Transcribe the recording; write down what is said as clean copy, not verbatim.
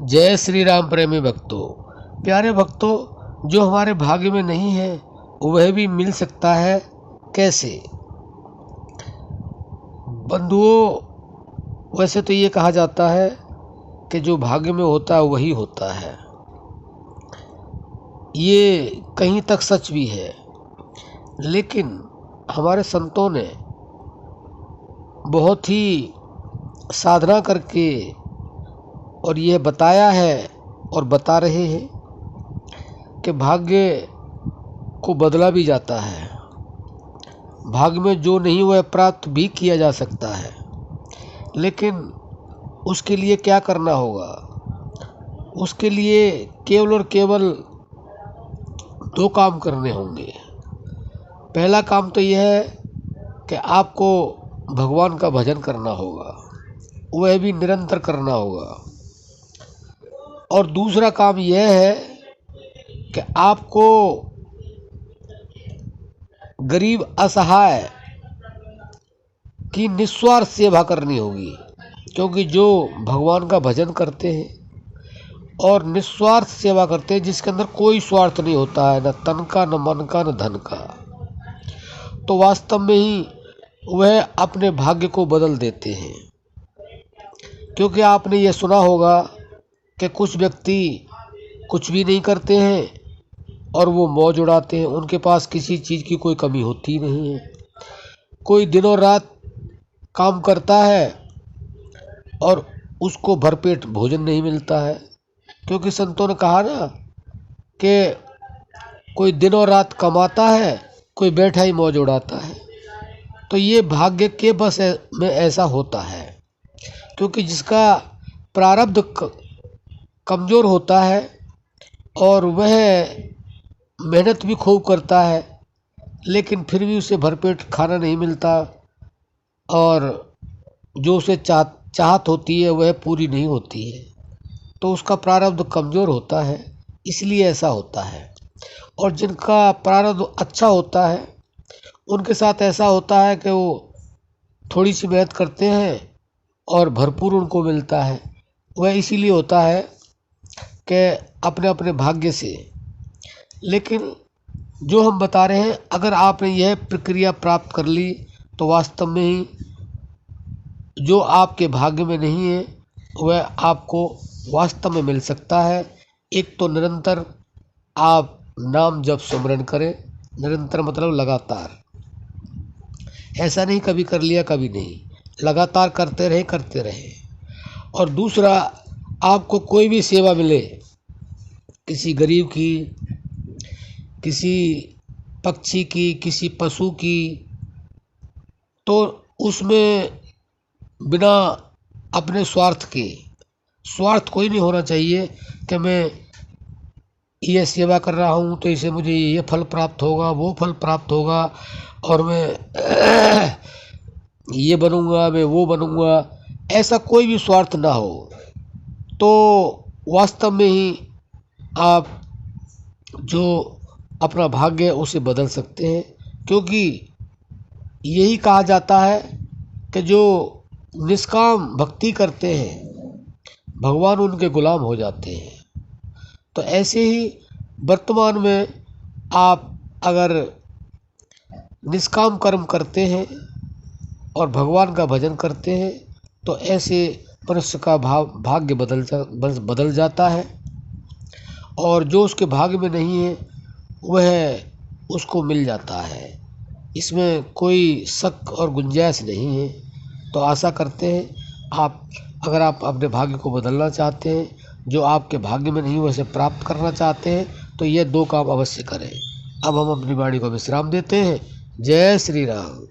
जय श्री राम प्रेमी भक्तों। प्यारे भक्तों, जो हमारे भाग्य में नहीं है वह भी मिल सकता है। कैसे? बंधुओं, वैसे तो ये कहा जाता है कि जो भाग्य में होता है वही होता है। ये कहीं तक सच भी है, लेकिन हमारे संतों ने बहुत ही साधना करके और यह बताया है और बता रहे हैं कि भाग्य को बदला भी जाता है। भाग्य में जो नहीं वह प्राप्त भी किया जा सकता है, लेकिन उसके लिए क्या करना होगा? उसके लिए केवल और केवल दो काम करने होंगे। पहला काम तो यह है कि आपको भगवान का भजन करना होगा, वह भी निरंतर करना होगा। और दूसरा काम यह है कि आपको गरीब असहाय की निस्वार्थ सेवा करनी होगी, क्योंकि जो भगवान का भजन करते हैं और निस्वार्थ सेवा करते हैं, जिसके अंदर कोई स्वार्थ नहीं होता है, न तन का, न मन का, न धन का, तो वास्तव में ही वह अपने भाग्य को बदल देते हैं। क्योंकि आपने ये सुना होगा कि कुछ व्यक्ति कुछ भी नहीं करते हैं और वो मौज उड़ाते हैं, उनके पास किसी चीज़ की कोई कमी होती नहीं है। कोई दिनों रात काम करता है और उसको भरपेट भोजन नहीं मिलता है, क्योंकि संतों ने कहा ना कि कोई दिनों रात कमाता है, कोई बैठा ही मौज उड़ाता है। तो ये भाग्य के बस में ऐसा होता है, क्योंकि जिसका प्रारब्ध कमज़ोर होता है और वह मेहनत भी खूब करता है, लेकिन फिर भी उसे भरपेट खाना नहीं मिलता और जो उसे चाहत होती है वह पूरी नहीं होती है, तो उसका प्रारब्ध कमज़ोर होता है, इसलिए ऐसा होता है। और जिनका प्रारब्ध अच्छा होता है उनके साथ ऐसा होता है कि वो थोड़ी सी मेहनत करते हैं और भरपूर उनको मिलता है। वह इसीलिए होता है कि अपने अपने भाग्य से। लेकिन जो हम बता रहे हैं, अगर आपने यह प्रक्रिया प्राप्त कर ली तो वास्तव में ही जो आपके भाग्य में नहीं है वह आपको वास्तव में मिल सकता है। एक तो निरंतर आप नाम जप सुमरन करें, निरंतर मतलब लगातार, ऐसा नहीं कभी कर लिया कभी नहीं, लगातार करते रहे। और दूसरा, आपको कोई भी सेवा मिले, किसी गरीब की, किसी पक्षी की, किसी पशु की, तो उसमें बिना अपने स्वार्थ कोई नहीं होना चाहिए कि मैं ये सेवा कर रहा हूँ तो इसे मुझे ये फल प्राप्त होगा, वो फल प्राप्त होगा, और मैं ये बनूंगा, मैं वो बनूंगा, ऐसा कोई भी स्वार्थ ना हो, तो वास्तव में ही आप जो अपना भाग्य है उसे बदल सकते हैं। क्योंकि यही कहा जाता है कि जो निष्काम भक्ति करते हैं भगवान उनके गुलाम हो जाते हैं। तो ऐसे ही वर्तमान में आप अगर निष्काम कर्म करते हैं और भगवान का भजन करते हैं तो ऐसे मनुष्य का भाग्य बदल जाता है, और जो उसके भाग्य में नहीं है वह उसको मिल जाता है। इसमें कोई शक और गुंजाइश नहीं है। तो आशा करते हैं अगर आप अपने भाग्य को बदलना चाहते हैं, जो आपके भाग्य में नहीं वैसे प्राप्त करना चाहते हैं, तो ये दो काम अवश्य करें। अब हम अपनी वाणी को विश्राम देते हैं। जय श्री राम।